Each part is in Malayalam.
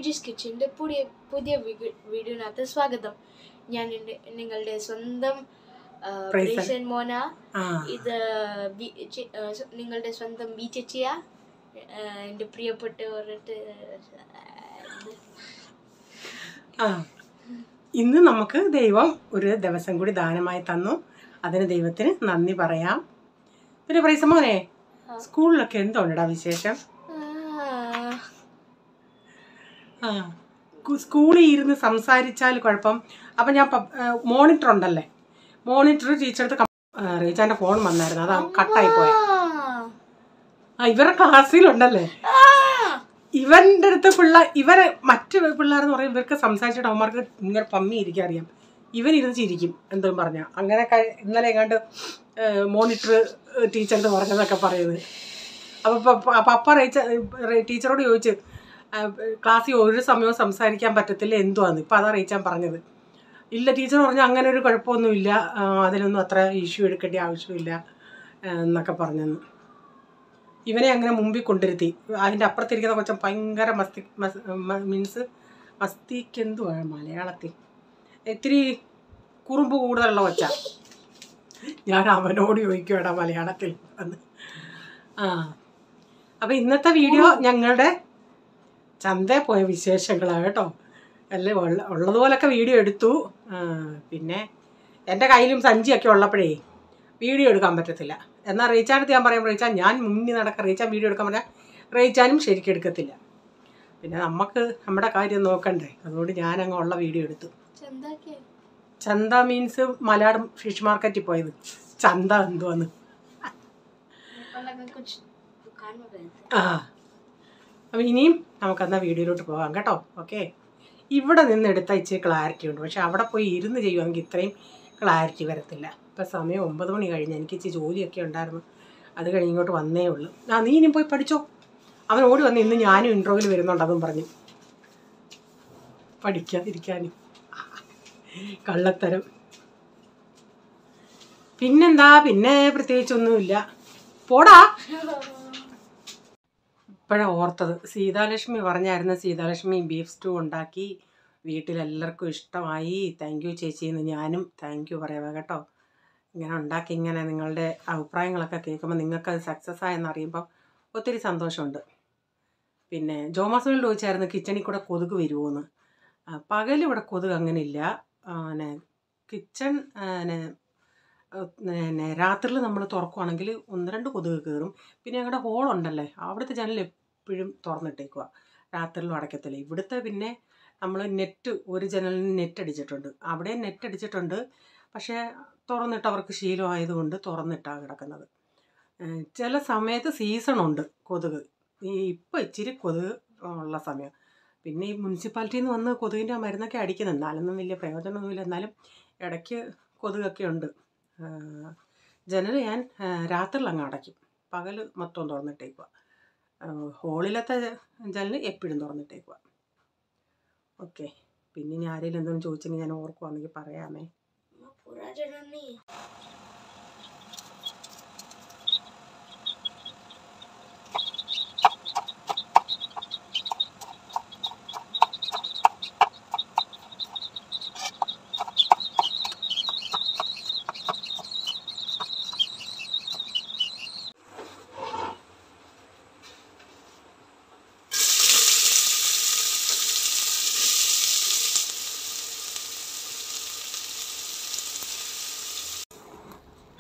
വിജീസ് കിച്ചൻ്റെ പുതിയ വീഡിയോനകത്ത് സ്വാഗതം. ഞാൻ നിങ്ങളുടെ സ്വന്തം പ്രേഷൻ മോന. ഇത് നിങ്ങളുടെ സ്വന്തം ബി ചേച്ചിയ. എൻ്റെ പ്രിയപ്പെട്ടവരുടെ ഇന്ന് നമുക്ക് ദൈവം ഒരു ദിവസം കൂടി ദാനമായി തന്നു. അതിന് ദൈവത്തിന് നന്ദി പറയാം. പിന്നെ പ്രൈസ മോനെ, സ്കൂളിലൊക്കെ എന്തുകൊണ്ടാ വിശേഷം? സ്കൂളിൽ ഇരുന്ന് സംസാരിച്ചാൽ കുഴപ്പം. അപ്പം ഞാൻ മോണിറ്റർ ഉണ്ടല്ലേ, മോണിറ്റർ ടീച്ചർക്ക് റീച്ചാൻ്റെ ഫോൺ വന്നായിരുന്നു, അതാ കട്ടായി പോയ. ഇവരുടെ ക്ലാസ്സിലുണ്ടല്ലേ, ഇവന്റെ അടുത്ത് ഇവരെ മറ്റ് പിള്ളേരെന്ന് പറയും, ഇവർക്ക് സംസാരിച്ചിട്ട് അവന്മാർക്ക് ഇങ്ങനെ പമ്മി ഇരിക്കാൻ അറിയാം. ഇവൻ ഇരുന്ന് ചിരിക്കും എന്തും പറഞ്ഞാൽ. അങ്ങനെയൊക്കെ ഇന്നലെ എങ്ങാണ്ട് മോണിറ്റർ ടീച്ചറിന് പറഞ്ഞതൊക്കെ പറയുന്നത്. അപ്പം പപ്പ ടീച്ചറോട് ചോദിച്ച്, ക്ലാസ്സിൽ ഒരു സമയവും സംസാരിക്കാൻ പറ്റത്തില്ല എന്തുവാന്ന്. ഇപ്പം അതാ റീച്ചാൻ പറഞ്ഞത്. ഇല്ല, ടീച്ചർ പറഞ്ഞു അങ്ങനെ ഒരു കുഴപ്പമൊന്നുമില്ല, അതിനൊന്നും അത്ര ഇഷ്യൂ എടുക്കേണ്ട ആവശ്യമില്ല എന്നൊക്കെ പറഞ്ഞെന്ന്. ഇവനെ അങ്ങനെ മുമ്പിൽ കൊണ്ടിരുത്തി. അതിൻ്റെ അപ്പുറത്തിരിക്കുന്ന കൊച്ചൻ ഭയങ്കര മസ്തിക്ക് എന്തുവാണ് മലയാളത്തിൽ, ഇത്തിരി കുറുമ്പ് കൂടുതലുള്ള കൊച്ച. ഞാൻ അവനോട് ചോദിക്കുവാടാ മലയാളത്തിൽ എന്ന്. അപ്പം ഇന്നത്തെ വീഡിയോ ഞങ്ങളുടെ ചന്തയിൽ പോയ വിശേഷങ്ങളാണ് കേട്ടോ. അല്ലേ ഉള്ളതുപോലൊക്കെ വീഡിയോ എടുത്തു. പിന്നെ എൻ്റെ കയ്യിലും സഞ്ചിയൊക്കെ ഉള്ളപ്പോഴേ വീഡിയോ എടുക്കാൻ പറ്റത്തില്ല. എന്നാൽ റീച്ചാനടുത്ത് ഞാൻ പറയാം, റീച്ചാൻ ഞാൻ മുന്നിൽ നടക്കാം, റീച്ചാൻ വീഡിയോ എടുക്കാൻ പറഞ്ഞാൽ റീച്ചാനും ശരിക്കും എടുക്കത്തില്ല. പിന്നെ നമുക്ക് നമ്മുടെ കാര്യം നോക്കണ്ടേ, അതുകൊണ്ട് ഞാനങ്ങ് ഉള്ള വീഡിയോ എടുത്തു. ചന്ത മീൻസ് മലയാളം ഫിഷ് മാർക്കറ്റിൽ പോയത്. ചന്ത എന്തുവാന്ന്. അപ്പം ഇനിയും നമുക്കെന്നാ വീഡിയോയിലോട്ട് പോകാം കേട്ടോ. ഓക്കെ, ഇവിടെ നിന്ന് എടുത്താൽ ഇച്ചിരി ക്ലാരിറ്റി ഉണ്ട്, പക്ഷെ അവിടെ പോയി ഇരുന്ന് ചെയ്യുവാണെങ്കിൽ ഇത്രയും ക്ലാരിറ്റി വരത്തില്ല. ഇപ്പം സമയം 9 മണി കഴിഞ്ഞ്, എനിക്ക് ഇച്ചിരി ജോലിയൊക്കെ ഉണ്ടായിരുന്നു, അത് കഴിഞ്ഞ് ഇങ്ങോട്ട് വന്നേ ഉള്ളൂ. നീ ഇനിയും പോയി പഠിച്ചോ. അവൻ ഓടി വന്ന് ഇന്ന് ഞാനും ഇൻട്രോയിൽ വരുന്നുണ്ട് അതും പറഞ്ഞു. പഠിക്കാതിരിക്കാനും കള്ളത്തരം. പിന്നെന്താ, പിന്നെ പ്രത്യേകിച്ചൊന്നുമില്ല, പോടാ. ഇപ്പോഴാണ് ഓർത്തത്, സീതാലക്ഷ്മി പറഞ്ഞായിരുന്നു, സീതാലക്ഷ്മി ബീഫ് സ്റ്റൂ ഉണ്ടാക്കി വീട്ടിലെല്ലാവർക്കും ഇഷ്ടമായി. താങ്ക് യു ചേച്ചിന്ന് ഞാനും താങ്ക് യു പറയാം കേട്ടോ. ഇങ്ങനെ ഉണ്ടാക്കി ഇങ്ങനെ നിങ്ങളുടെ അഭിപ്രായങ്ങളൊക്കെ കേൾക്കുമ്പോൾ നിങ്ങൾക്കത് സക്സസ് ആയെന്ന് അറിയുമ്പോൾ ഒത്തിരി സന്തോഷമുണ്ട്. പിന്നെ ജോമാസുകളിൽ ചോദിച്ചായിരുന്നു കിച്ചണിൽ കൂടെ കൊതുക് വരുമോയെന്ന്. പകലിവിടെ കൊതുക് അങ്ങനെ ഇല്ല. കിച്ചൺ രാത്രിയിൽ നമ്മൾ തുറക്കുവാണെങ്കിൽ 1-2 കൊതുക് കയറും. പിന്നെ ഞങ്ങളുടെ ഹോളുണ്ടല്ലേ, അവിടുത്തെ ജനൽ എപ്പോഴും തുറന്നിട്ടേക്കുക, രാത്രിയിലും അടയ്ക്കത്തില്ല. ഇവിടുത്തെ പിന്നെ നമ്മൾ ഒരു ജനലിന് നെറ്റ് അടിച്ചിട്ടുണ്ട്, അവിടെ നെറ്റ് അടിച്ചിട്ടുണ്ട്, പക്ഷേ തുറന്നിട്ട് അവർക്ക് ശീലമായതുകൊണ്ട് തുറന്നിട്ടാണ് കിടക്കുന്നത്. ചില സമയത്ത് സീസണുണ്ട് കൊതുക്, ഇപ്പം ഇച്ചിരി കൊതുക് ഉള്ള സമയം. പിന്നെ ഈ മുനിസിപ്പാലിറ്റിയിൽ നിന്ന് വന്ന് കൊതുകിൻ്റെ മരുന്നൊക്കെ അടിക്കുന്നത്, എന്നാലൊന്നും വലിയ പ്രയോജനമൊന്നുമില്ല. എന്നാലും ഇടയ്ക്ക് കൊതുകൊക്കെ ഉണ്ട്. ജനൽ ഞാൻ രാത്രിയിൽ അങ്ങ് അടയ്ക്കും, പകൽ മൊത്തം തുറന്നിട്ടേക്കുക. ഹോളിലത്തെ ജനൽ എപ്പോഴും തുറന്നിട്ടേക്കുക. ഓക്കെ, പിന്നെ ഇനി ആരെങ്കിലും എന്തെങ്കിലും ചോദിച്ചെങ്കിൽ ഞാൻ ഓർക്കുവാണെങ്കിൽ പറയാമേ.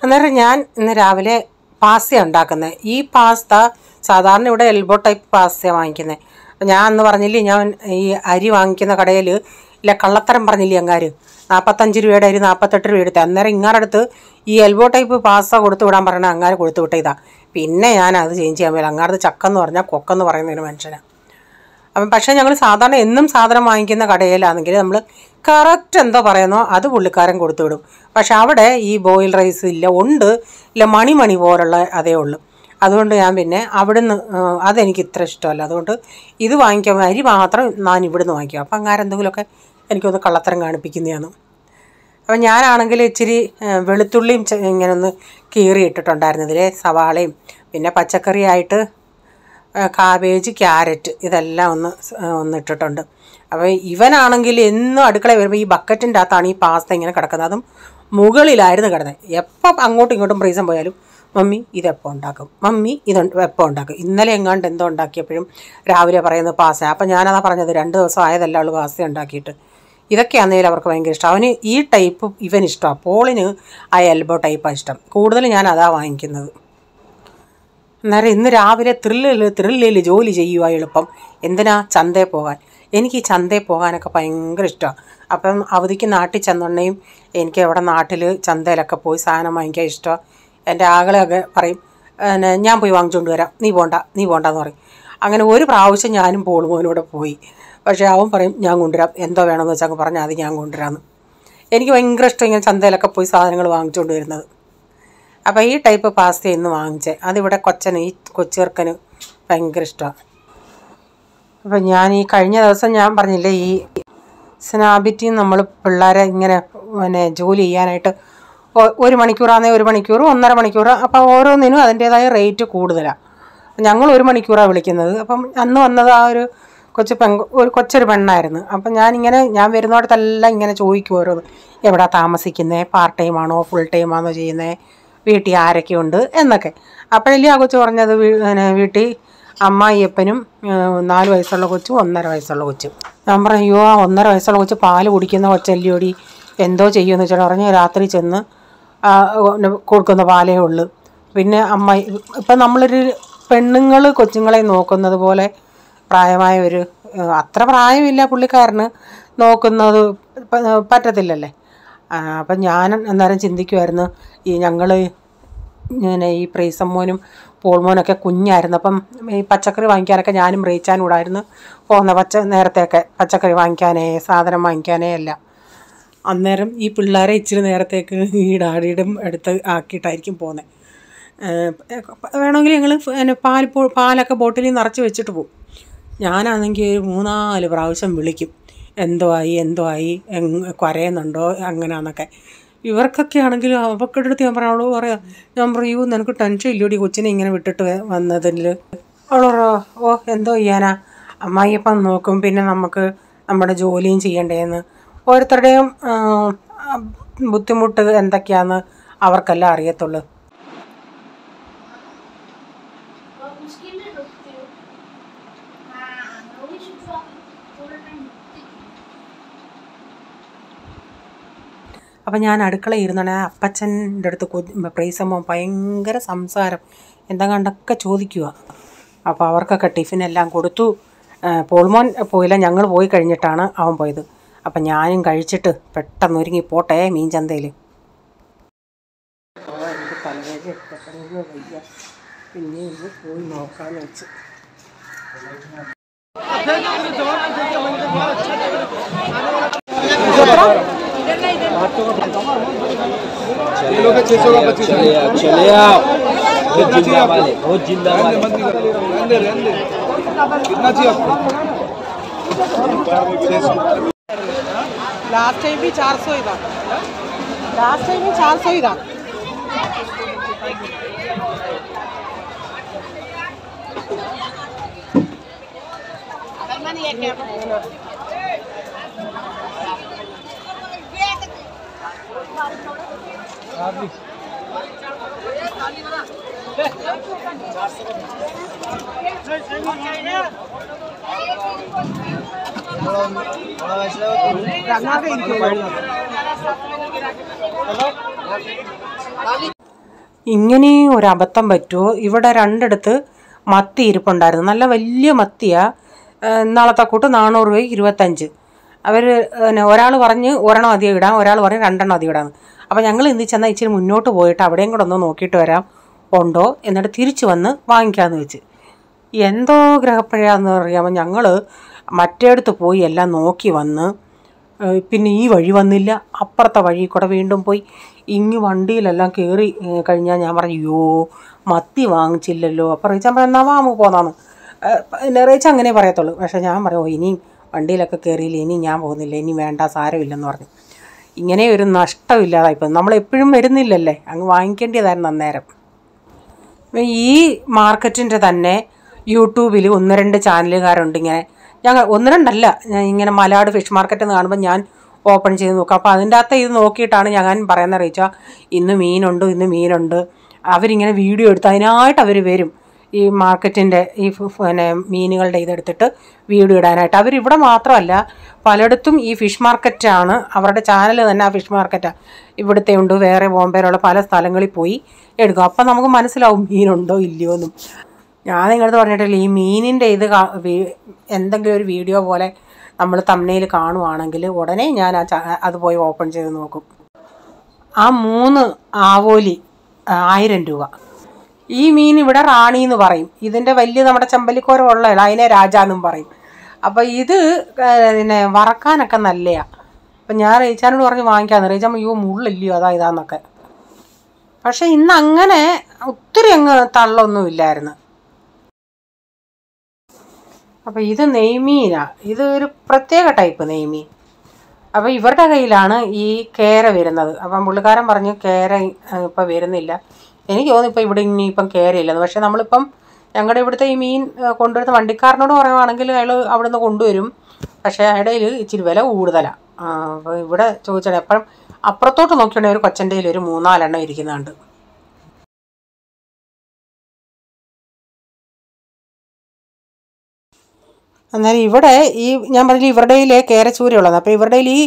അന്നേരം ഞാൻ ഇന്ന് രാവിലെ പാസ്ത ഉണ്ടാക്കുന്നത്. ഈ പാസ്ത സാധാരണ ഇവിടെ എൽബോ ടൈപ്പ് പാസ്തയാണ് വാങ്ങിക്കുന്നത്. അപ്പം ഞാൻ അന്ന് പറഞ്ഞില്ലേ, ഞാൻ ഈ അരി വാങ്ങിക്കുന്ന കടയിൽ ഇല്ല കള്ളത്തരം പറഞ്ഞില്ലേ അങ്ങാർ, 45 രൂപയുടെ അരി 48 രൂപ എടുത്തത്. അന്നേരം ഇങ്ങാറടുത്ത് ഈ എൽബോ ടൈപ്പ് പാസ്ത കൊടുത്തു വിടാൻ പറഞ്ഞ അങ്ങാർ കൊടുത്തു വിട്ട ഇതാ. പിന്നെ ഞാൻ അത് ചേഞ്ച് ചെയ്യാൻ പറ്റില്ല. അങ്ങാറത്ത് ചക്കെന്ന് പറഞ്ഞാൽ കൊക്കെന്ന് പറയുന്നൊരു മനുഷ്യനാണ്. അപ്പം പക്ഷേ ഞങ്ങൾ സാധാരണ എന്നും സാധനം വാങ്ങിക്കുന്ന കടയിലാണെങ്കിൽ നമ്മൾ കറക്റ്റ് എന്തോ പറയുന്നോ അത് പുള്ളിക്കാരൻ കൊടുത്തു വിടും. പക്ഷെ അവിടെ ഈ ബോയിൽ റൈസ് ഇല്ല, ഇല്ല മണി പോലുള്ള അതേ ഉള്ളൂ. അതുകൊണ്ട് ഞാൻ പിന്നെ അവിടുന്ന് അതെനിക്ക് ഇത്ര ഇഷ്ടമല്ല. അതുകൊണ്ട് ഇത് വാങ്ങിക്കുമ്പോൾ അരി മാത്രം ഞാൻ ഇവിടുന്ന് വാങ്ങിക്കും. അപ്പം അങ്ങാരെന്തെങ്കിലുമൊക്കെ എനിക്കൊന്ന് കള്ളത്തരം കാണിപ്പിക്കുന്നതാണ്. അപ്പം ഞാനാണെങ്കിൽ ഇച്ചിരി വെളുത്തുള്ളിയും ഇങ്ങനെ ഒന്ന് കീറി ഇട്ടിട്ടുണ്ടായിരുന്നു ഇതിൽ, സവാളയും പിന്നെ പച്ചക്കറിയായിട്ട് കാബേജ്, ക്യാരറ്റ് ഇതെല്ലാം ഒന്ന് ഇട്ടിട്ടുണ്ട്. അപ്പോൾ ഇവനാണെങ്കിൽ എന്നും അടുക്കള വരുമ്പോൾ ഈ ബക്കറ്റിൻ്റെ അകത്താണ് ഈ പാസ്ത ഇങ്ങനെ കിടക്കുന്നത്. അതും മുകളിലായിരുന്നു കിടന്നത്. എപ്പോൾ അങ്ങോട്ടും ഇങ്ങോട്ടും പ്രീസം പോയാലും മമ്മി ഇതെപ്പോൾ ഉണ്ടാക്കും, മമ്മി എപ്പോൾ ഉണ്ടാക്കും. ഇന്നലെ എങ്ങാണ്ട് എന്തോ ഉണ്ടാക്കിയപ്പോഴും രാവിലെ പറയുന്നത് പാസ്ത. അപ്പം ഞാനതാ പറഞ്ഞത് 2 ദിവസം ആയതല്ല അവൾ പാസ്ത ഉണ്ടാക്കിയിട്ട്. ഇതൊക്കെയാണെങ്കിലും അവർക്ക് ഭയങ്കര ഇഷ്ടം. അവന് ഈ ടൈപ്പ് ഇവനിഷ്ടമാണ്. പോളിന് ആ എൽബോ ടൈപ്പാണ് ഇഷ്ടം. കൂടുതൽ ഞാൻ അതാ വാങ്ങിക്കുന്നത്. അന്നേരം ഇന്ന് രാവിലെ ത്രില്ലിൽ ജോലി ചെയ്യുക എളുപ്പം. എന്തിനാ? ചന്തയിൽ പോകാൻ. എനിക്ക് ഈ ചന്തയിൽ പോകാനൊക്കെ ഭയങ്കര ഇഷ്ടമാണ്. അപ്പം അവധിക്ക് നാട്ടിൽ ചെന്നുണ്ടെങ്കിൽ എനിക്ക് അവിടെ നാട്ടിൽ ചന്തയിലൊക്കെ പോയി സാധനം വാങ്ങിക്കാൻ ഇഷ്ടമാണ്. എൻ്റെ ആകളെയൊക്കെ പറയും ഞാൻ പോയി വാങ്ങിച്ചുകൊണ്ട് വരാം, നീ പോണ്ടെന്ന് പറയും. അങ്ങനെ ഒരു പ്രാവശ്യം ഞാനും പോളുമോനൂടെ പോയി. പക്ഷേ അവൻ പറയും ഞാൻ കൊണ്ടുവരാം, എന്തോ വേണമെന്ന് വെച്ചാൽ പറഞ്ഞാൽ അത് ഞാൻ കൊണ്ടുവരാമെന്ന്. എനിക്ക് ഭയങ്കര ഇഷ്ടം ഇങ്ങനെ ചന്തയിലൊക്കെ പോയി സാധനങ്ങൾ വാങ്ങിച്ചുകൊണ്ട് വരുന്നത്. അപ്പോൾ ഈ ടൈപ്പ് പാസ്ത ഇന്ന് വാങ്ങിച്ചേ. അതിവിടെ ഈ കൊച്ചേർക്കന് ഭയങ്കര ഇഷ്ടമാണ്. അപ്പം ഞാൻ ഈ കഴിഞ്ഞ ദിവസം ഞാൻ പറഞ്ഞില്ലേ, ഈ സ്നാബിറ്റിൽ നമ്മൾ പിള്ളേരെ ഇങ്ങനെ ജോലി ചെയ്യാനായിട്ട് 1 മണിക്കൂറാണെങ്കിൽ 1 മണിക്കൂർ, 1.5 മണിക്കൂർ. അപ്പോൾ ഓരോന്നിനും അതിൻ്റേതായ റേറ്റ് കൂടുതലാണ്. ഞങ്ങൾ 1 മണിക്കൂറാണ് വിളിക്കുന്നത്. അപ്പം അന്ന് വന്നത് ആ ഒരു കൊച്ചൊരു പെണ്ണായിരുന്നു. അപ്പം ഞാൻ വരുന്നിടത്തെല്ലാം ഇങ്ങനെ ചോദിക്കും ഓരോന്ന്, എവിടെ താമസിക്കുന്നത്, പാർട്ട് ടൈം ആണോ ഫുൾ ടൈം ആണോ ചെയ്യുന്നത്, വീട്ടിൽ ആരൊക്കെ ഉണ്ട് എന്നൊക്കെ. അപ്പോഴല്ലേ ആ കൊച്ചു പറഞ്ഞത് വീട്ടിൽ അമ്മായിയപ്പനും 4 വയസ്സുള്ള കൊച്ചും 1.5 വയസ്സുള്ള കൊച്ചും. ഞാൻ പറഞ്ഞു അയ്യോ, ആ 1.5 വയസ്സുള്ള കൊച്ച് പാല് കുടിക്കുന്ന കൊച്ചല്ലിയോടി, എന്തോ ചെയ്യുമെന്ന് വെച്ചാൽ പറഞ്ഞ് രാത്രി ചെന്ന് കൊടുക്കുന്ന പാലേ ഉള്ളൂ. പിന്നെ അമ്മായി ഇപ്പം നമ്മളൊരു പെണ്ണുങ്ങൾ കൊച്ചുങ്ങളെ നോക്കുന്നത് പോലെ പ്രായമായ അത്ര പ്രായമില്ല പുള്ളിക്കാരന്, നോക്കുന്നത് പറ്റത്തില്ലല്ലേ. അപ്പം ഞാൻ അന്നേരം ചിന്തിക്കുമായിരുന്നു, ഞങ്ങൾ ഈ പ്രീസമ്മോനും പോൾമോനൊക്കെ കുഞ്ഞായിരുന്നു. അപ്പം ഈ പച്ചക്കറി വാങ്ങിക്കാനൊക്കെ ഞാനും റീച്ചാനും കൂടായിരുന്നു പോകുന്ന നേരത്തെയൊക്കെ പച്ചക്കറി വാങ്ങിക്കാനേ സാധനം വാങ്ങിക്കാനേ എല്ലാം. അന്നേരം ഈ പിള്ളേരെ ഇച്ചിരി നേരത്തേക്ക് ഈ ഡാഡിയുടെ അടുത്ത് ആക്കിയിട്ടായിരിക്കും പോകുന്നത്. വേണമെങ്കിൽ ഞങ്ങൾ പാലൊക്കെ ബോട്ടിലിൽ നിറച്ച് വെച്ചിട്ട് പോകും. ഞാനാണെങ്കിൽ 3-4 പ്രാവശ്യം വിളിക്കും, എന്തോ ആയി കരയുന്നുണ്ടോ അങ്ങനെയാണെന്നൊക്കെ. ഇവർക്കൊക്കെ ആണെങ്കിലും അവരുടെ അടുത്ത് ഞാൻ പറയൂ നിനക്ക് ടെൻഷൻ ഇല്ലോടി കൊച്ചിനെ ഇങ്ങനെ വിട്ടിട്ട് വന്നതിൽ. ഓ എന്തോ ചെയ്യാനാ, അമ്മായിയപ്പം നോക്കും, പിന്നെ നമുക്ക് നമ്മുടെ ജോലിയും ചെയ്യണ്ടേന്ന്. ഓരോരുത്തരുടെയും ബുദ്ധിമുട്ട് എന്തൊക്കെയാണെന്ന് അവർക്കെല്ലാം അറിയത്തുള്ളൂ. അപ്പം ഞാൻ അടുക്കളയിൽ ഇരുന്നാണ് അപ്പച്ചൻ്റെ അടുത്ത് പ്രീസമ്മ ഭയങ്കര സംസാരം, എന്താ കണ്ടൊക്കെ ചോദിക്കുക. അപ്പോൾ അവർക്കൊക്കെ ടിഫിനെല്ലാം കൊടുത്തു. പോൾമോൻ പോയില്ല, ഞങ്ങൾ പോയി കഴിഞ്ഞിട്ടാണ് അവൻ പോയത്. അപ്പം ഞാനും കഴിച്ചിട്ട് പെട്ടെന്ന് ഒരുങ്ങി പോട്ടെ മീൻ ചന്തയിൽ. പിന്നെ പോയി നോക്കാമെന്ന് വെച്ച്. लास्ट टाइम भी 400 ही था, लास्ट टाइम भी 400 ही था. ഇങ്ങനെ ഒരു അബദ്ധം പറ്റുമോ? ഇവിടെ 2 മത്തി ഇരിപ്പുണ്ടായിരുന്നു, നല്ല വലിയ മത്തിയാ. നാളത്തെ കൂട്ട് 400 രൂപയ്ക്ക് 25. അവർ ഒരാൾ പറഞ്ഞ് 1 അധികം ഇടാം, ഒരാൾ പറഞ്ഞ് 2 അധികം ഇടാം. അപ്പോൾ ഞങ്ങൾ ഇന്ന് ചെന്നാൽ ഇച്ചിരി മുന്നോട്ട് പോയിട്ട് അവിടെയും കൂടെ ഒന്ന് നോക്കിയിട്ട് വരാം ഉണ്ടോ, എന്നിട്ട് തിരിച്ചു വന്ന് വാങ്ങിക്കാമെന്ന് വെച്ച്. എന്തോ ഗ്രഹപ്പഴയാന്ന് അറിയാമോ, ഞങ്ങൾ മറ്റേടത്ത് പോയി എല്ലാം നോക്കി വന്ന് പിന്നെ ഈ വഴി വന്നില്ല, അപ്പുറത്തെ വഴി കൂടെ വീണ്ടും പോയി. വണ്ടിയിലെല്ലാം കയറി കഴിഞ്ഞാൽ ഞാൻ പറഞ്ഞു അയ്യോ മത്തി വാങ്ങിച്ചില്ലല്ലോ. അപ്പോൾ റീച്ചാൻ പറഞ്ഞാൽ വാമു പോന്നാന്ന്. റീച്ച അങ്ങനെ പറയത്തുള്ളൂ. പക്ഷേ ഞാൻ പറയും ഇനിയും വണ്ടിയിലൊക്കെ കയറിയില്ല, ഇനി ഞാൻ പോകുന്നില്ല, ഇനി വേണ്ട സാരമില്ലെന്ന് പറഞ്ഞു. ഇങ്ങനെ ഒരു നഷ്ടമില്ലാതായിപ്പോൾ നമ്മളെപ്പോഴും വരുന്നില്ലല്ലേ, അങ്ങ് വാങ്ങിക്കേണ്ടതായിരുന്നു അന്നേരം. ഈ മാർക്കറ്റിൻ്റെ തന്നെ യൂട്യൂബിൽ 1-2 ചാനലുകാരുണ്ട് ഇങ്ങനെ. ഞങ്ങൾ 1-2 ഇങ്ങനെ മലാട് ഫിഷ് മാർക്കറ്റ് എന്ന് കാണുമ്പോൾ ഞാൻ ഓപ്പൺ ചെയ്ത് നോക്കാം. അപ്പോൾ അതിൻ്റെ അകത്ത് ഇത് നോക്കിയിട്ടാണ് ഞാൻ പറയുന്നത് റീച്ചാൽ ഇന്ന് മീനുണ്ട്. അവരിങ്ങനെ വീഡിയോ എടുത്ത് അതിനായിട്ട് അവർ വരും. ഈ മാർക്കറ്റിൻ്റെ ഈ പിന്നെ മീനുകളുടെ ഇതെടുത്തിട്ട് വീഡിയോ ഇടാനായിട്ട്. അവരിവിടെ മാത്രമല്ല പലയിടത്തും ഈ ഫിഷ് മാർക്കറ്റാണ് അവരുടെ ചാനൽ തന്നെ. ആ ഫിഷ് മാർക്കറ്റാണ് ഇവിടുത്തെ ഉണ്ട്, വേറെ ബോംബെയിലുള്ള പല സ്ഥലങ്ങളിൽ പോയി എടുക്കും. അപ്പം നമുക്ക് മനസ്സിലാവും മീനുണ്ടോ ഇല്ലയോ എന്നും. ഞാൻ നിങ്ങളത് പറഞ്ഞിട്ടില്ല, ഈ മീനിൻ്റെ ഇത് എന്തെങ്കിലും ഒരു വീഡിയോ പോലെ നമ്മൾ തമ്മിൽ കാണുവാണെങ്കിൽ ഉടനെ ഞാൻ അത് പോയി ഓപ്പൺ ചെയ്ത് നോക്കും. ആ 3 ആവോലി 1000 രൂപ. ഈ മീൻ ഇവിടെ റാണി എന്ന് പറയും. ഇതിൻ്റെ വലിയ നമ്മുടെ ചെമ്പല്ലിക്കോര ഉള്ളതാണ്, അതിനെ രാജ എന്നും പറയും. അപ്പോൾ ഇത് പിന്നെ വറക്കാനൊക്കെ നല്ലതാണ്. അപ്പം ഞാൻ റീച്ചാനോട് പറഞ്ഞ് വാങ്ങിക്കാമെന്ന്. റീച്ചാൽ അയ്യോ മുള്ളില്ലയോ ഇതാന്നൊക്കെ. പക്ഷെ ഇന്ന് അങ്ങനെ ഒത്തിരി അങ്ങ് തള്ളൊന്നും ഇല്ലായിരുന്നു. അപ്പോൾ ഇത് നെയ്മീനാണ്. ഇത് ഒരു പ്രത്യേക ടൈപ്പ് നെയ്മീൻ. അപ്പോൾ ഇവരുടെ കയ്യിലാണ് ഈ കേര വരുന്നത്. അപ്പം പുള്ളിക്കാരൻ പറഞ്ഞു കേര ഇപ്പം വരുന്നില്ല. എനിക്ക് തോന്നുന്നു ഇപ്പോൾ ഇവിടെ ഇനിയിപ്പം കേരയില്ലെന്ന്. പക്ഷേ നമ്മളിപ്പം ഞങ്ങളുടെ ഇവിടുത്തെ ഈ മീൻ കൊണ്ടുവരുന്ന വണ്ടിക്കാരനോട് പറയുവാണെങ്കിൽ അയാൾ അവിടെ നിന്ന് കൊണ്ടുവരും. പക്ഷേ ഇടയിൽ ഇച്ചിരി വില കൂടുതലാണ്. അപ്പോൾ ഇവിടെ ചോദിച്ചാൽ എപ്പോഴും അപ്പുറത്തോട്ട് നോക്കിയിട്ടുണ്ടെങ്കിൽ ഒരു കൊച്ചൻ്റെ കയ്യിൽ ഒരു 3-4 ഇരിക്കുന്നുണ്ട്. അന്നേരം ഇവിടെ ഈ ഞാൻ പറഞ്ഞില്ല ഇവരുടെ കയ്യിൽ കേരച്ചൂരയുള്ളത്. അപ്പോൾ ഇവരുടെ കയ്യിൽ ഈ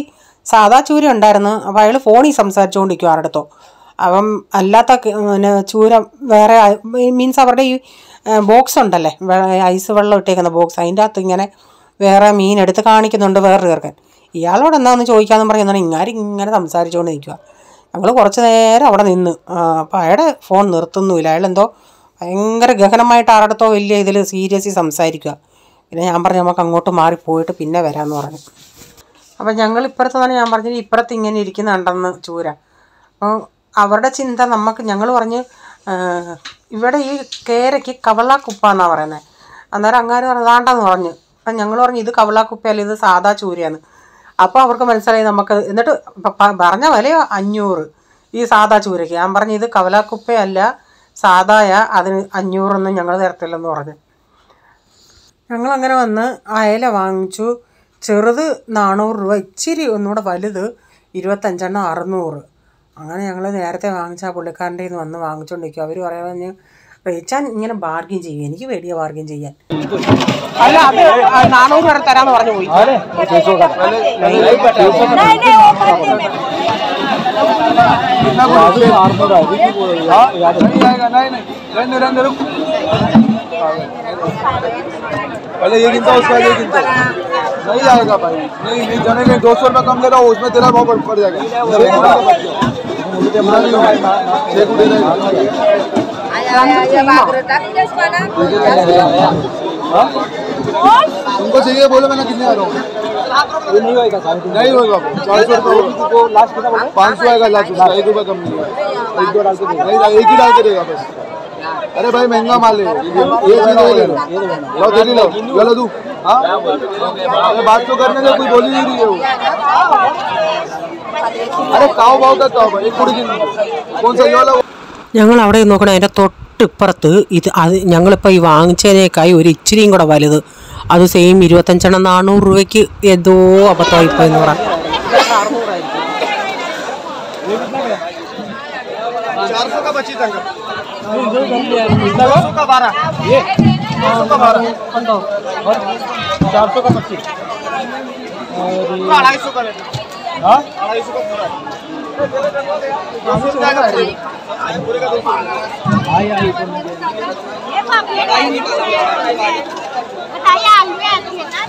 സാദാ ചൂര ഉണ്ടായിരുന്നു. അപ്പോൾ അയാൾ ഫോണിൽ സംസാരിച്ചുകൊണ്ടിരിക്കും ആരുടെത്തോ. അപ്പം അല്ലാത്ത പിന്നെ ചൂര വേറെ മീൻസ് അവരുടെ ഈ ബോക്സ് ഉണ്ടല്ലേ, ഐസ് വെള്ളം ഇട്ടേക്കുന്ന ബോക്സ്, അതിൻ്റെ അകത്ത് ഇങ്ങനെ വേറെ മീൻ എടുത്ത് കാണിക്കുന്നുണ്ട് വേറെ ചേർക്കാൻ. ഇയാളോട് എന്താണെന്ന് ചോദിക്കാമെന്ന് പറയുന്നത് ഇങ്ങനെ സംസാരിച്ചുകൊണ്ട് നിൽക്കുക. ഞങ്ങൾ കുറച്ച് നേരം അവിടെ നിന്ന്. അപ്പോൾ അയാളുടെ ഫോൺ നിർത്തുന്നുമില്ല. അയാളെന്തോ ഭയങ്കര ഗഹനമായിട്ട് ആരുടെത്തോ വലിയ ഇതിൽ സീരിയസ്ലി സംസാരിക്കുക. പിന്നെ ഞാൻ പറഞ്ഞു നമുക്ക് അങ്ങോട്ട് മാറിപ്പോയിട്ട് പിന്നെ വരാമെന്ന് പറഞ്ഞു. അപ്പം ഞങ്ങൾ ഇപ്പുറത്ത് തന്നെ ഞാൻ പറഞ്ഞു ഇപ്പുറത്ത് ഇങ്ങനെ ഇരിക്കുന്നുണ്ടെന്ന് ചൂര. അപ്പോൾ അവരുടെ ചിന്ത ഞങ്ങൾ പറഞ്ഞ് ഇവിടെ ഈ കേരയ്ക്ക് കവളാക്കുപ്പ എന്നാണ് പറയുന്നത്. അന്നേരം അങ്ങാര് പറഞ്ഞതാണ്ടെന്ന് പറഞ്ഞു. അപ്പം ഞങ്ങൾ പറഞ്ഞു ഇത് കവളാക്കുപ്പയല്ല, ഇത് സാദാ ചൂരയാണ്. അപ്പോൾ അവർക്ക് മനസ്സിലായി നമുക്ക്. എന്നിട്ട് പറഞ്ഞ വിലയോ 500 ഈ സാദാ ചൂരയ്ക്ക്. ഞാൻ പറഞ്ഞു ഇത് കവളാക്കുപ്പയല്ല സാദായ, അതിന് 500 ഞങ്ങൾ തരത്തില്ലെന്ന് പറഞ്ഞു. ഞങ്ങളങ്ങനെ വന്ന് അയല വാങ്ങിച്ചു. ചെറുത് 400 രൂപ, ഇച്ചിരി ഒന്നുകൂടെ വലുത് 25 600. അങ്ങനെ ഞങ്ങൾ നേരത്തെ വാങ്ങിച്ച പുള്ളിക്കാരൻ്റെ നിന്ന് വന്ന് വാങ്ങിച്ചുകൊണ്ടിരിക്കും. അവർ പറയാൻ റീച്ചാൻ ഇങ്ങനെ ബാർഗിൻ ചെയ്യും. എനിക്ക് പേടിയാണ് ബാർഗിൻ ചെയ്യാൻ. അല്ല അത് 400 വരെ തരാമെന്ന് പറഞ്ഞു പോയി. पहले ये गिनता उसका ये गिनता नहीं जाएगा भाई, नहीं जाने के 200 रुपये कम ले रहा हूँ, उसमें तेरा भाव पड़ जाएगा। तुमको चाहिए बोलो, मैंने कितने आ रहा हूँ नहीं होगा 400 रुपये 500 आएगा लास्ट, 1 रुपये कम नहीं, एक ही डाल के देगा बस। अरे भाई महंगा माल है, ये ले लो, लो दू। हाँ बात तो करने दो, कोई बोली नहीं रही है वो। अरे काव भाव का काव, एक कुड़ी कौन सा ये वाला। ഞങ്ങൾ അവിടെ നോക്കണം. അതിൻ്റെ തൊട്ടിപ്പുറത്ത് അത് ഞങ്ങളിപ്പോൾ ഈ വാങ്ങിച്ചതിനേക്കായി ഒരു ഇച്ചിരിയും കൂടെ വലുത്, അത് സെയിം 25 400 രൂപയ്ക്ക് ഏതോ അബദ്ധമായിപ്പോൾ എന്ന് പറയാം. 400 का 25 अंक 400 का 12 ये 400 का 12 और 400 का 25 और 250 का लेना। हां 250 का पूरा 200 का पूरे का 200 आई ये पाप ये बताइए आलू है तो कितना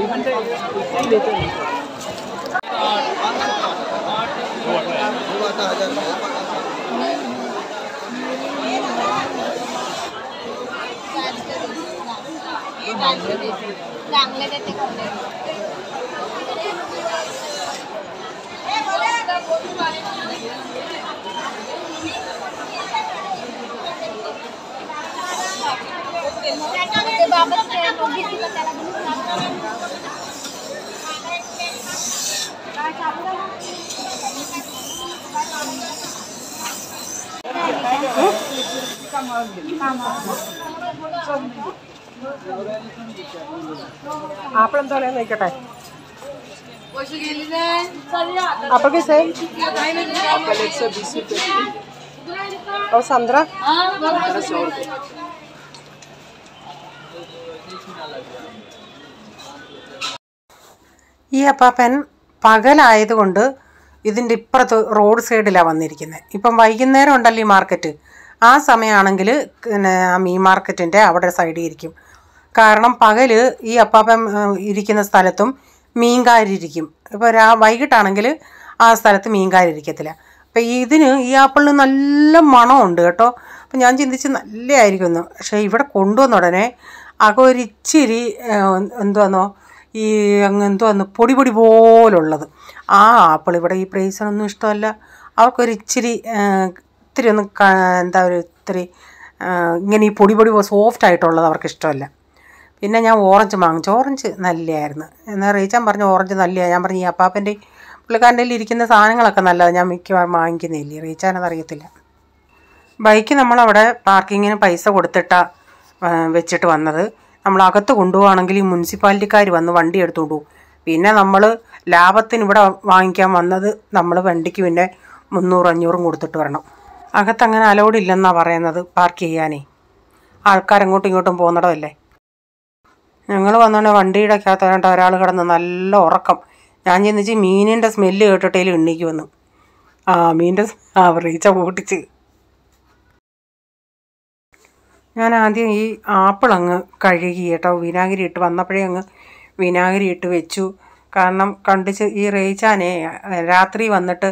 इवन से लेते हैं 1000 चांगले देते कपडे ആപ്പിൾ എന്താ പറയാൻ നോക്കട്ടെ. आप्पल कैसे है? एप्पल 120 रुपये और संतरा? संतरा 100 रुपये. ഈ അപ്പാപ്പൻ പകലായതുകൊണ്ട് ഇതിൻ്റെ ഇപ്പുറത്ത് റോഡ് സൈഡിലാണ് വന്നിരിക്കുന്നത്. ഇപ്പം വൈകുന്നേരം ഉണ്ടല്ലോ ഈ മാർക്കറ്റ്, ആ സമയമാണെങ്കിൽ പിന്നെ മീൻ മാർക്കറ്റിൻ്റെ അവിടെ സൈഡിൽ ഇരിക്കും. കാരണം പകൽ ഈ അപ്പാപ്പൻ ഇരിക്കുന്ന സ്ഥലത്തും മീൻകാരിരിക്കും. ഇപ്പോൾ വൈകിട്ടാണെങ്കിൽ ആ സ്ഥലത്ത് മീൻകാരിരിക്കത്തില്ല. അപ്പോൾ ഇതിന് ഈ ആപ്പിളിന് നല്ല മണമുണ്ട് കേട്ടോ. അപ്പം ഞാൻ ചിന്തിച്ച് നല്ലതായിരിക്കുമെന്ന്. പക്ഷേ ഇവിടെ കൊണ്ടുവന്ന ഉടനെ അകൊരിച്ചിരി എന്തുവന്നോ ഈ എന്തോന്ന് പൊടി പൊടി പോലുള്ളത്. ആ ആപ്പിൾ ഇവിടെ ഈ പ്രൈസിനൊന്നും ഇഷ്ടമല്ല. അവർക്കൊരിച്ചിരി ഇത്തിരി ഒന്ന് എന്താ ഒരു ഇത്തിരി ഇങ്ങനെ ഈ പൊടി പൊടി സോഫ്റ്റ് ആയിട്ടുള്ളത് അവർക്ക് ഇഷ്ടമല്ല. പിന്നെ ഞാൻ ഓറഞ്ച് വാങ്ങിച്ചു. ഓറഞ്ച് നല്ലതായിരുന്നു. എന്നാൽ റീച്ചാൻ പറഞ്ഞു ഓറഞ്ച് നല്ലതാണ്. ഞാൻ പറഞ്ഞു ഈ അപ്പാപ്പൻ്റെ പുള്ളിക്കാരൻ്റെ ഇരിക്കുന്ന സാധനങ്ങളൊക്കെ നല്ലതാണ്, ഞാൻ മിക്കവാറും വാങ്ങിക്കുന്നില്ലേ. റീച്ചാനത് അറിയത്തില്ല. ബൈക്ക് നമ്മളവിടെ പാർക്കിങ്ങിന് പൈസ കൊടുത്തിട്ടാണ് വെച്ചിട്ട് വന്നത്. നമ്മൾ അകത്ത് കൊണ്ടുപോവുകയാണെങ്കിൽ ഈ മുനിസിപ്പാലിറ്റിക്കാർ വന്ന് വണ്ടി എടുത്തുകൊണ്ട് പോകും. പിന്നെ നമ്മൾ ലാഭത്തിന് ഇവിടെ വാങ്ങിക്കാൻ വന്നത് നമ്മൾ വണ്ടിക്ക് പിന്നെ 300-500 കൊടുത്തിട്ട് വരണം. അകത്തങ്ങനെ അലൗഡ് ഇല്ലെന്നാണ് പറയുന്നത് പാർക്ക് ചെയ്യാനേ. ആൾക്കാരങ്ങോട്ടും ഇങ്ങോട്ടും പോകുന്നിടമല്ലേ. ഞങ്ങൾ വന്നോണ്ട് വണ്ടിയുടെ അകത്ത് വേണ്ട ഒരാൾ കിടന്ന് നല്ല ഉറക്കം. ഞാൻ ചിന്തിച്ച് മീനിൻ്റെ സ്മെല്ല് കേട്ടിട്ടേലും എണ്ണിക്ക് വന്നു. മീനിൻ്റെ റീച്ച പൊട്ടിച്ച്. ഞാൻ ആദ്യം ഈ ആപ്പിൾ അങ്ങ് കഴുകി കേട്ടോ, വിനാഗിരി ഇട്ട് വന്നപ്പോഴേ അങ്ങ് വിനാഗിരി ഇട്ട് വെച്ചു. കാരണം കണ്ടിച്ച് ഈ റീച്ചാനെ രാത്രി വന്നിട്ട്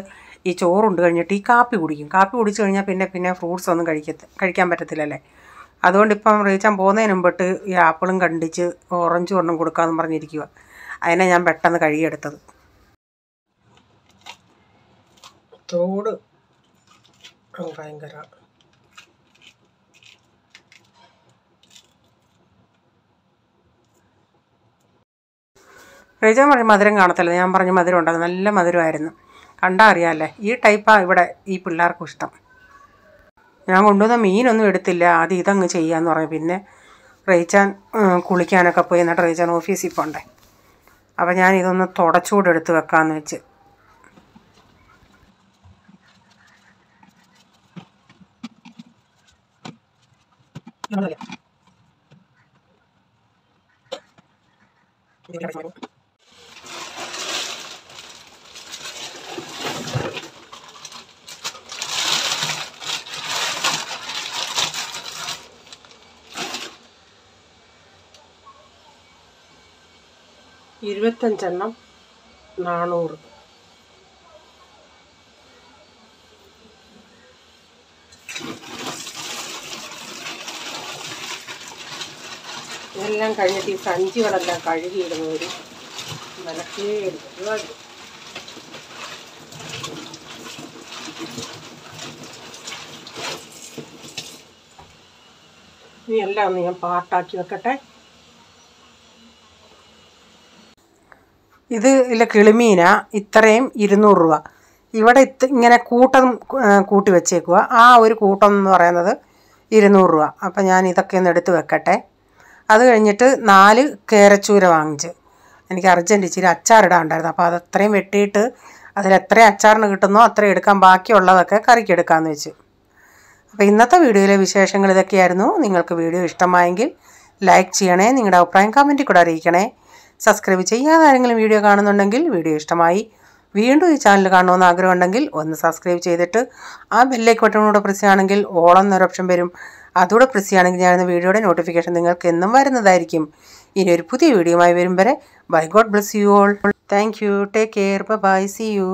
ഈ ചോറുണ്ട് കഴിഞ്ഞിട്ട് ഈ കാപ്പി കുടിക്കും. കാപ്പി കുടിച്ചു കഴിഞ്ഞാൽ പിന്നെ ഫ്രൂട്ട്സ് ഒന്നും കഴിക്കാൻ പറ്റത്തില്ലല്ലേ. അതുകൊണ്ട് ഇപ്പം റീച്ചാൻ പോകുന്നതിന് മുമ്പിട്ട് ഈ ആപ്പിളും കണ്ടിച്ച് ഓറഞ്ചും ഒരെണ്ണം കൊടുക്കാമെന്ന് പറഞ്ഞിരിക്കുക. അതിനെ ഞാൻ പെട്ടെന്ന് കഴുകിയെടുത്തത്. തോട് ഭയങ്കര റീച്ചാൻ പറഞ്ഞ് മധുരം കാണത്തില്ല. ഞാൻ പറഞ്ഞ മധുരം ഉണ്ടാകും, നല്ല മധുരമായിരുന്നു. കണ്ടാൽ അറിയാമല്ലേ. ഈ ടൈപ്പാണ് ഇവിടെ ഈ പിള്ളേർക്കും ഇഷ്ടം. ഞാൻ കൊണ്ടുവന്ന മീനൊന്നും എടുത്തില്ല. ആദ്യം ഇതങ്ങ് ചെയ്യാമെന്ന് പറഞ്ഞു. പിന്നെ റീച്ചാൻ കുളിക്കാനൊക്കെ പോയി. എന്നിട്ട് റീച്ചാൻ ഓഫീസിൽ പോകണ്ടേ. അപ്പോൾ ഞാൻ ഇതൊന്ന് തുടച്ചുകൂടെ എടുത്ത് വെക്കാമെന്ന് വെച്ച്. ഇരുപത്തഞ്ചെണ്ണം 400. എല്ലാം കഴിഞ്ഞിട്ട് ഈ സഞ്ചികളെല്ലാം കഴുകിയിടുന്നവർ വിലക്കേ ഒരുപാട്. ഇനി എല്ലാം ഒന്ന് ഞാൻ പാട്ടാക്കി വെക്കട്ടെ. ഇത് ഇല്ല കിളിമീനാ. ഇത്രയും 200 രൂപ. ഇവിടെ ഇങ്ങനെ കൂട്ടം കൂട്ടി വെച്ചേക്കുക. ആ ഒരു കൂട്ടം എന്ന് പറയുന്നത് 200 രൂപ. അപ്പം ഞാൻ ഇതൊക്കെ ഒന്ന് എടുത്ത് വെക്കട്ടെ. അത് കഴിഞ്ഞിട്ട് 4 കേരച്ചൂര വാങ്ങിച്ച്. എനിക്ക് അർജൻറ്റ് ഇച്ചിരി അച്ചാറിടാണ്ടായിരുന്നു. അപ്പോൾ അതത്രയും വെട്ടിയിട്ട് അതിലെത്രയും അച്ചാറിന് കിട്ടുന്നോ അത്രയും എടുക്കാൻ, ബാക്കിയുള്ളതൊക്കെ കറിക്ക് എടുക്കാമെന്ന് വെച്ചു. അപ്പോൾ ഇന്നത്തെ വീഡിയോയിലെ വിശേഷങ്ങൾ ഇതൊക്കെയായിരുന്നു. നിങ്ങൾക്ക് വീഡിയോ ഇഷ്ടമായെങ്കിൽ ലൈക്ക് ചെയ്യണേ. നിങ്ങളുടെ അഭിപ്രായം കമൻറ്റിൽ കൂടെ അറിയിക്കണേ. സബ്സ്ക്രൈബ് ചെയ്യാതെ ആരെങ്കിലും വീഡിയോ കാണുന്നുണ്ടെങ്കിൽ വീഡിയോ ഇഷ്ടമായി വീണ്ടും ഈ ചാനൽ കാണണമെന്ന് ആഗ്രഹമുണ്ടെങ്കിൽ ഒന്ന് സബ്സ്ക്രൈബ് ചെയ്തിട്ട് ആ ബെല്ലൈക്കൺ ബട്ടണൂടെ പ്രസ് ചെയ്യുകയാണെങ്കിൽ ഓൾ എന്നൊരു ഓപ്ഷൻ വരും. അതുകൂടെ പ്രസ് ചെയ്യുകയാണെങ്കിൽ ഞാനിന്ന് വീഡിയോയുടെ നോട്ടിഫിക്കേഷൻ നിങ്ങൾക്ക് എന്നും വരുന്നതായിരിക്കും. ഇനി ഒരു പുതിയ വീഡിയോയുമായി വരും വരെ bye. God bless you all. Thank you. Take care. Bye. See U.